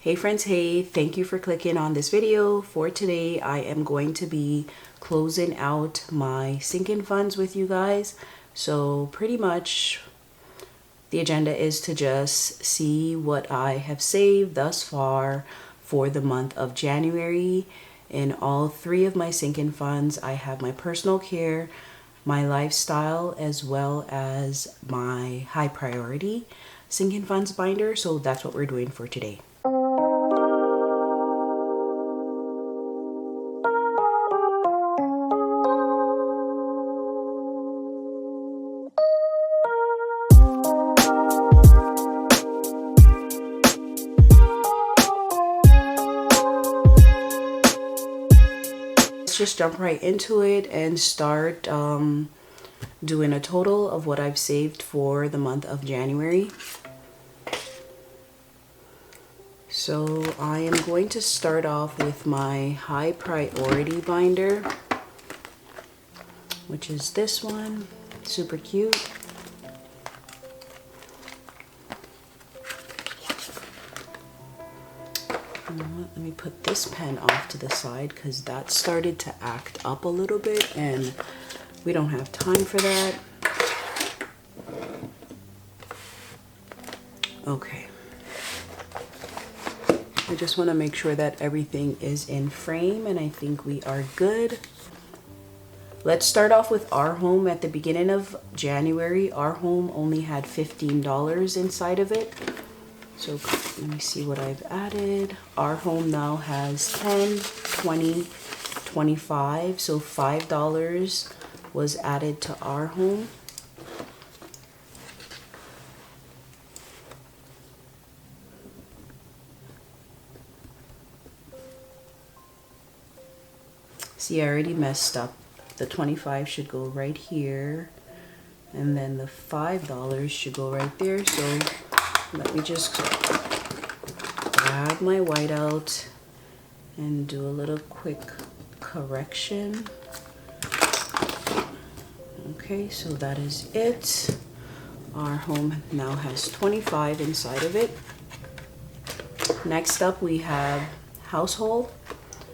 Hey friends, hey, thank you for clicking on this video. For today, I am going to be closing out my sinking funds with you guys. So pretty much the agenda is to just see what I have saved thus far for the month of January. In all three of my sinking funds, I have my personal care, my lifestyle, as well as my high priority sinking funds binder. So that's what we're doing for today. Just jump right into it and start doing a total of what I've saved for the month of January. So I am going to start off with my high priority binder, which is this one. Super cute. Let me put this pen off to the side because that started to act up a little bit and we don't have time for that. Okay. I just want to make sure that everything is in frame and I think we are good. Let's start off with our home. At the beginning of January, our home only had $15 inside of it. So let me see what I've added. Our home now has 10, 20, 25. So $5 was added to our home. See, I already messed up. The 25 should go right here. And then the $5 should go right there. So let me just grab my whiteout and do a little quick correction. Okay, so that is it. Our home now has 25 inside of it. Next up we have household.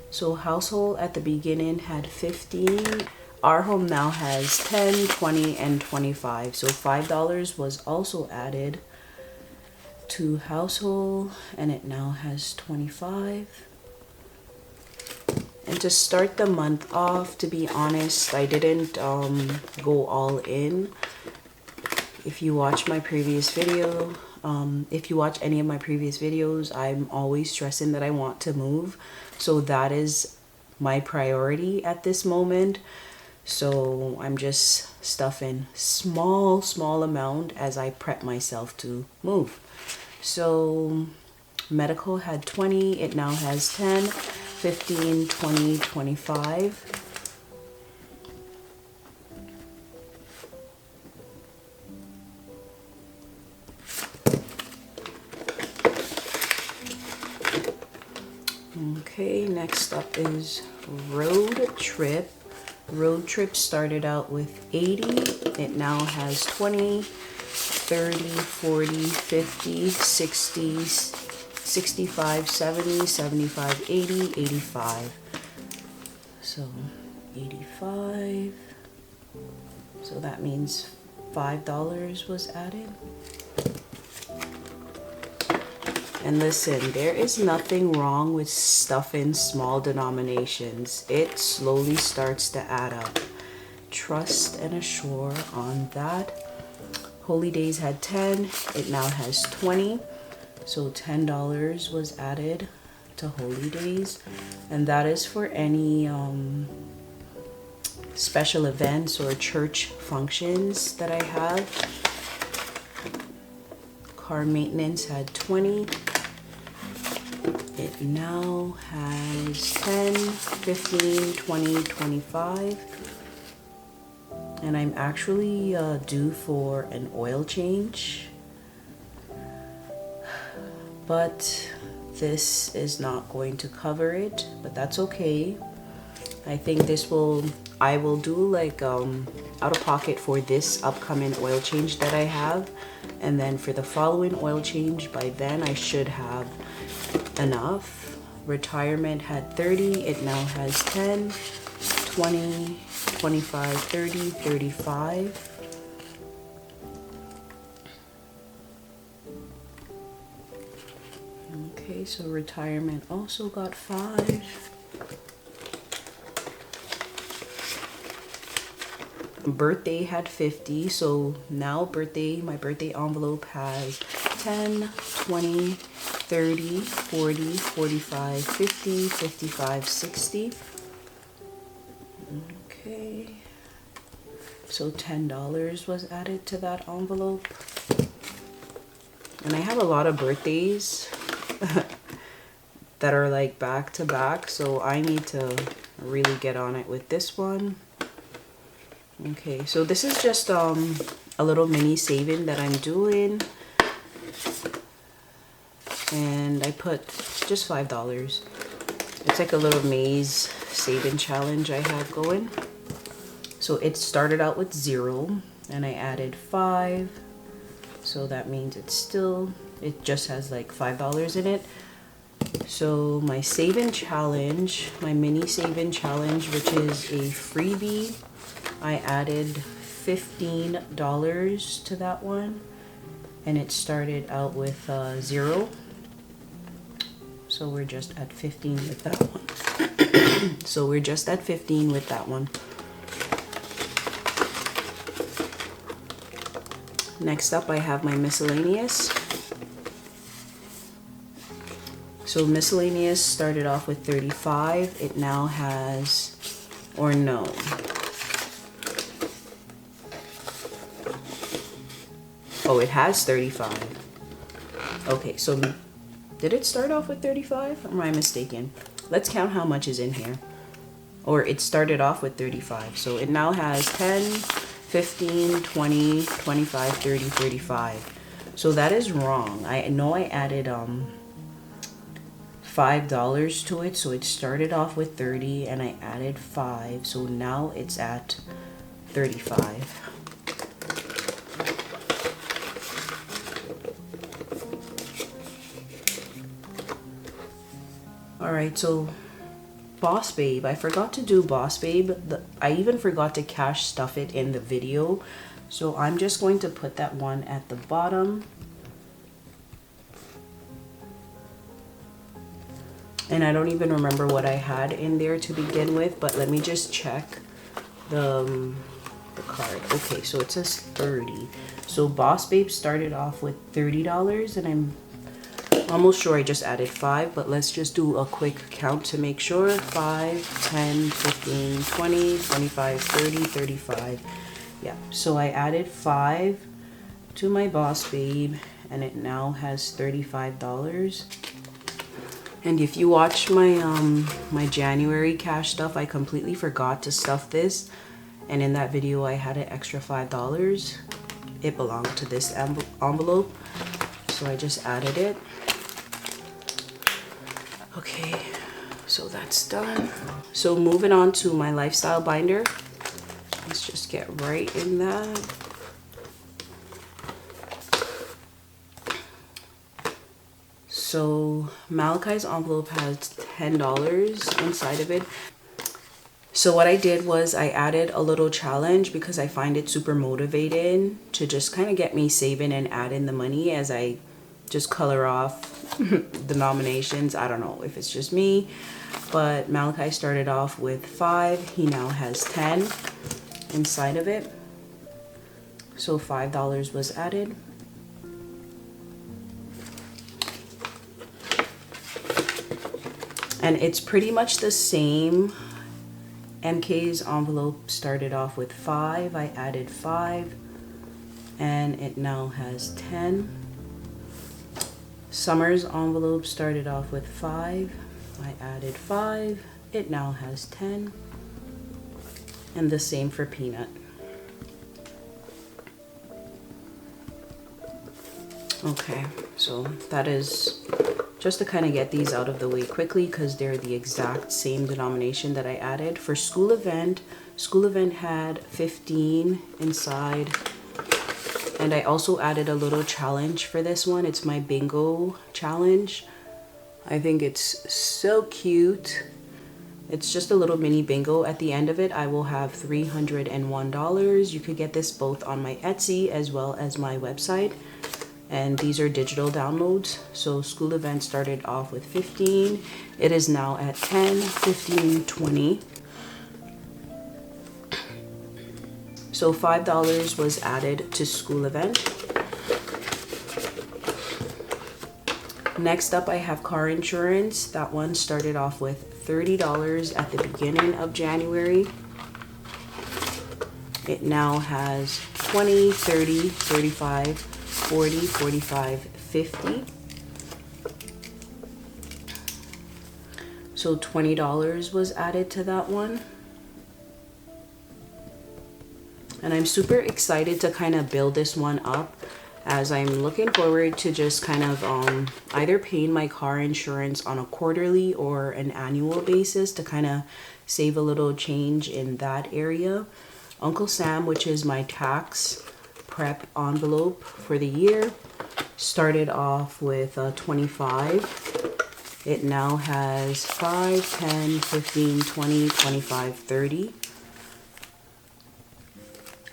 So household at the beginning had 15. Our home now has 10, 20, and 25. So $5 was also added to household and it now has 25. And to start the month off, to be honest, I didn't go all in. If you watch my previous video, if you watch any of my previous videos, I'm always stressing that I want to move. So that is my priority at this moment. So I'm just stuffing small amount as I prep myself to move. So medical had 20, it now has 10, 15, 20, 25. Okay, next up is road trip. Road trip started out with 80, it now has 20, 30, 40, 50, 60, 65, 70, 75, 80, 85. So 85. So that means $5 was added. And listen, there is nothing wrong with stuffing small denominations. It slowly starts to add up. Trust and assure on that. Holy Days had 10, it now has 20. So $10 was added to Holy Days. And that is for any special events or church functions that I have. Car maintenance had 20. It now has 10, 15, 20, 25. And I'm actually due for an oil change. But this is not going to cover it, but that's okay. I think I will do like out of pocket for this upcoming oil change that I have. And then for the following oil change, by then I should have enough. Retirement had 30, it now has 10, 20, 25, 30, 35. Okay, so retirement also got 5. Birthday had 50, so now my birthday envelope has 10, 20, 30, 40, 45, 50, 55, 60. Okay, so $10 was added to that envelope. And I have a lot of birthdays that are like back to back, so I need to really get on it with this one. Okay, so this is just a little mini saving that I'm doing, and I put just $5. It's like a little maze saving challenge I have going. So it started out with 0 and I added 5, so that means it just has like $5 in it. So my saving challenge, my mini saving challenge, which is a freebie, I added $15 to that one, and it started out with 0. So we're just at 15 with that one. So we're just at 15 with that one. Next up, I have my miscellaneous. So miscellaneous started off with 35. It now has, or no. Oh, it has 35. Okay, so did it start off with 35? Or am I mistaken? Let's count how much is in here. Or it started off with 35. So it now has 10, 15, 20, 25, 30, 35. So that is wrong. I know I added $5 to it. So it started off with 30 and I added 5. So now it's at 35. Alright, so Boss Babe. I forgot to do Boss Babe. I even forgot to cash stuff it in the video. So I'm just going to put that one at the bottom. And I don't even remember what I had in there to begin with, but let me just check the card. Okay, so it says 30. So Boss Babe started off with $30, and I'm almost sure I just added 5, but let's just do a quick count to make sure. 5, 10, 15, 20, 25, 30, 35. Yeah, so I added 5 to my Boss Babe, and it now has $35. And if you watch my my January cash stuff, I completely forgot to stuff this, and in that video I had an extra $5. It belonged to this envelope, so I just added it. Okay, so that's done. So moving on to my lifestyle binder. Let's just get right in that. So Malachi's envelope has $10 inside of it. So what I did was I added a little challenge because I find it super motivating to just kind of get me saving and add in the money as I just color off the nominations. I don't know if it's just me, but Malachi started off with 5. He now has 10 inside of it. So $5 was added. And it's pretty much the same. MK's envelope started off with 5. I added 5 and it now has 10. Summer's envelope started off with 5. I added 5. It now has 10. And the same for Peanut. Okay, so that is just to kind of get these out of the way quickly because they're the exact same denomination that I added. For school event had 15 inside. And I also added a little challenge for this one. It's my bingo challenge. I think it's so cute. It's just a little mini bingo. At the end of it, I will have $301. You could get this both on my Etsy as well as my website. And these are digital downloads. So school event started off with 15. It is now at 10, 15, 20. So $5 was added to school event. Next up, I have car insurance. That one started off with $30 at the beginning of January. It now has 20, 30, 35, 40, 45, 50. So $20 was added to that one. And I'm super excited to kind of build this one up, as I'm looking forward to just kind of either paying my car insurance on a quarterly or an annual basis to kind of save a little change in that area. Uncle Sam, which is my tax prep envelope for the year, started off with 25. It now has 5, 10, 15, 20, 25, 30.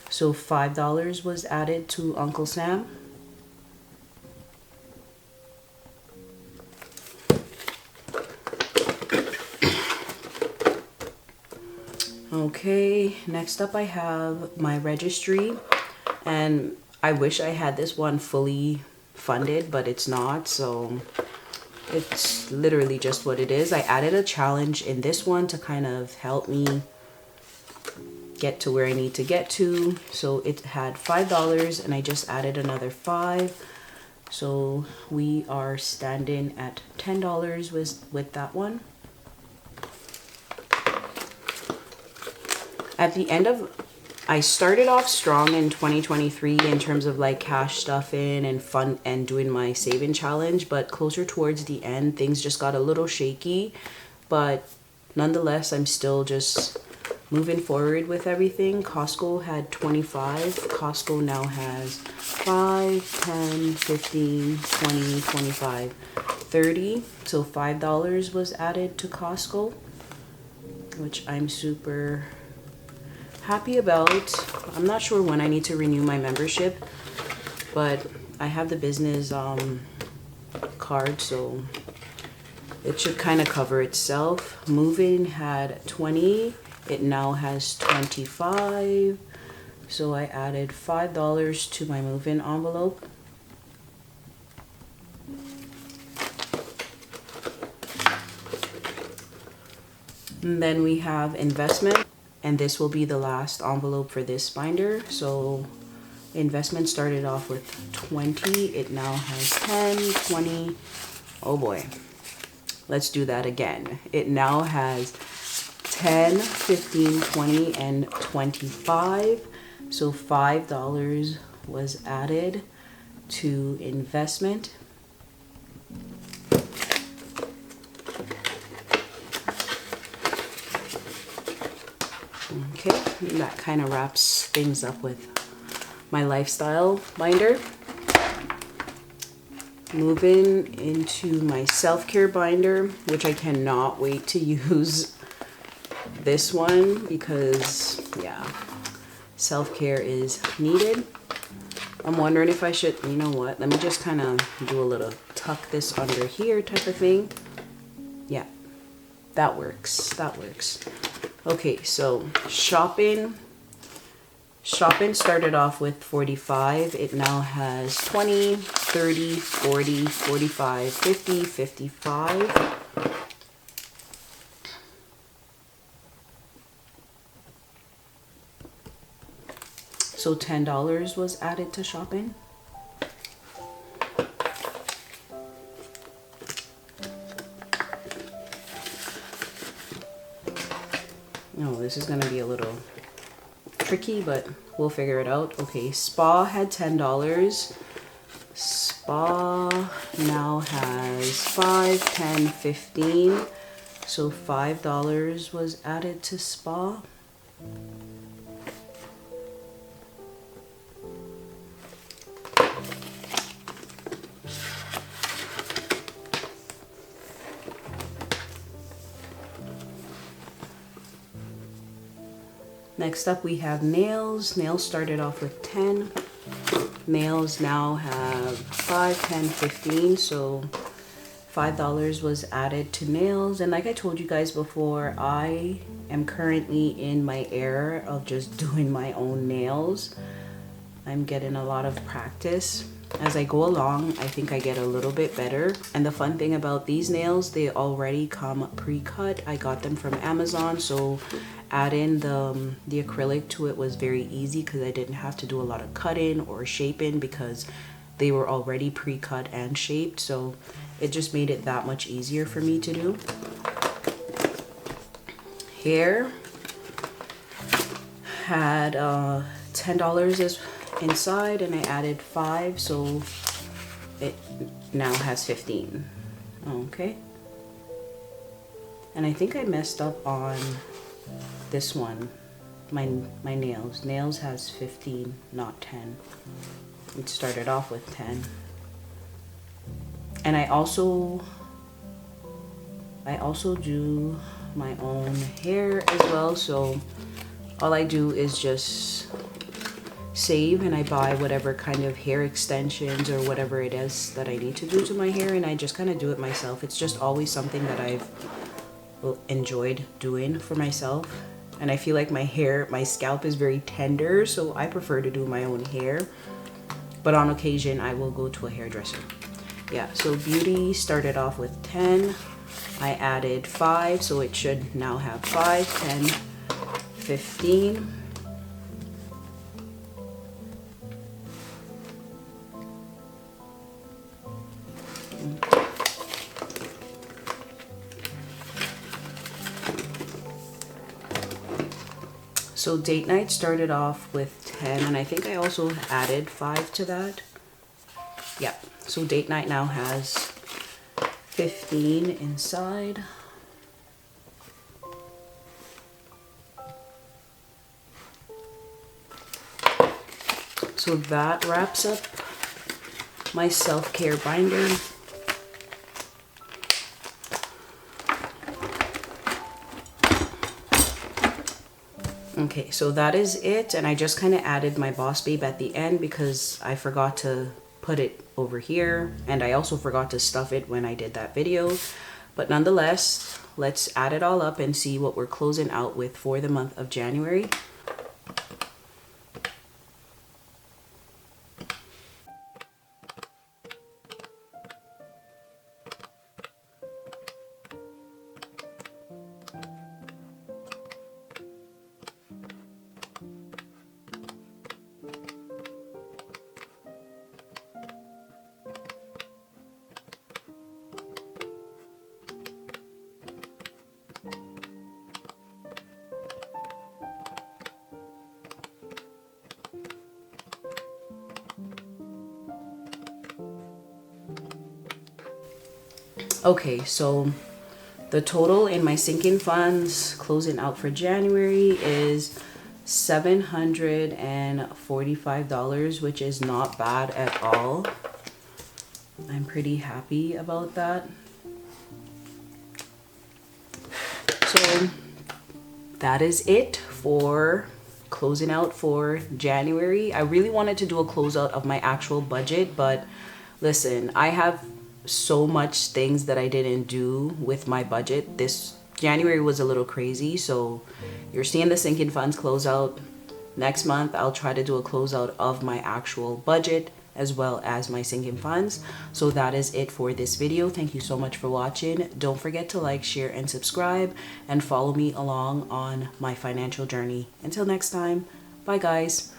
So $5 was added to Uncle Sam. Okay, next up I have my registry, and I wish I had this one fully funded, but it's not, so it's literally just what it is. I added a challenge in this one to kind of help me get to where I need to get to. So it had $5 and I just added another 5. So we are standing at $10 with that one. At the end of, I started off strong in 2023 in terms of like cash stuffing and fun and doing my saving challenge, but closer towards the end, things just got a little shaky. But nonetheless, I'm still just moving forward with everything. Costco had 25. Costco now has 5, 10, 15, 20, 25, 30. So $5 was added to Costco, which I'm super happy about. I'm not sure when I need to renew my membership, but I have the business card, so it should kind of cover itself. Moving had 20. It now has 25. So I added $5 to my move-in envelope. And then we have investment, and this will be the last envelope for this binder. So investment started off with 20. It now has 10, 20. Oh boy. Let's do that again. It now has 10, 15, 20, and 25. So $5 was added to investment. Okay, that kind of wraps things up with my lifestyle binder. Moving into my self-care binder, which I cannot wait to use this one because, yeah, self-care is needed. I'm wondering if I should, you know what, let me just kind of do a little tuck this under here type of thing. Yeah, that works. That works. Okay, so shopping started off with 45. It now has 20, 30, 40, 45, 50, 55. So $10 was added to shopping. Oh, this is gonna be a little tricky, but we'll figure it out. Okay, spa had $10. Spa now has 5, 10, 15. So $5 was added to spa. Next up we have nails. Nails started off with 10. Nails now have 5, 10, 15. So $5 was added to nails. And like I told you guys before, I am currently in my era of just doing my own nails. I'm getting a lot of practice. As I go along, I think I get a little bit better. And the fun thing about these nails, they already come pre-cut. I got them from Amazon, so adding the acrylic to it was very easy because I didn't have to do a lot of cutting or shaping because they were already pre-cut and shaped. So it just made it that much easier for me to do. Hair had $10 inside and I added 5, so it now has 15. Okay, and I think I messed up on this one. My nails has 15, not 10. It started off with 10. And I also do my own hair as well, so all I do is just save and I buy whatever kind of hair extensions or whatever it is that I need to do to my hair, and I just kind of do it myself. It's just always something that I've enjoyed doing for myself, and I feel like my scalp is very tender, so I prefer to do my own hair, but on occasion I will go to a hairdresser. Yeah, so beauty started off with 10. I added 5, so it should now have 5, 10, 15. So date night started off with 10, and I think I also added 5 to that. Yeah, so date night now has 15 inside. So that wraps up my self-care binder. Okay, so that is it, and I just kind of added my Boss Babe at the end because I forgot to put it over here, and I also forgot to stuff it when I did that video. But nonetheless, let's add it all up and see what we're closing out with for the month of January. Okay, so the total in my sinking funds closing out for January is $745, which is not bad at all. I'm pretty happy about that. So that is it for closing out for January. I really wanted to do a closeout of my actual budget, but listen, I have so much things that I didn't do with my budget. This January was a little crazy, so you're seeing the sinking funds closeout. Next month I'll try to do a closeout of my actual budget as well as my sinking funds. So that is it for this video. Thank you so much for watching. Don't forget to like, share, and subscribe, and follow me along on my financial journey. Until next time, bye guys.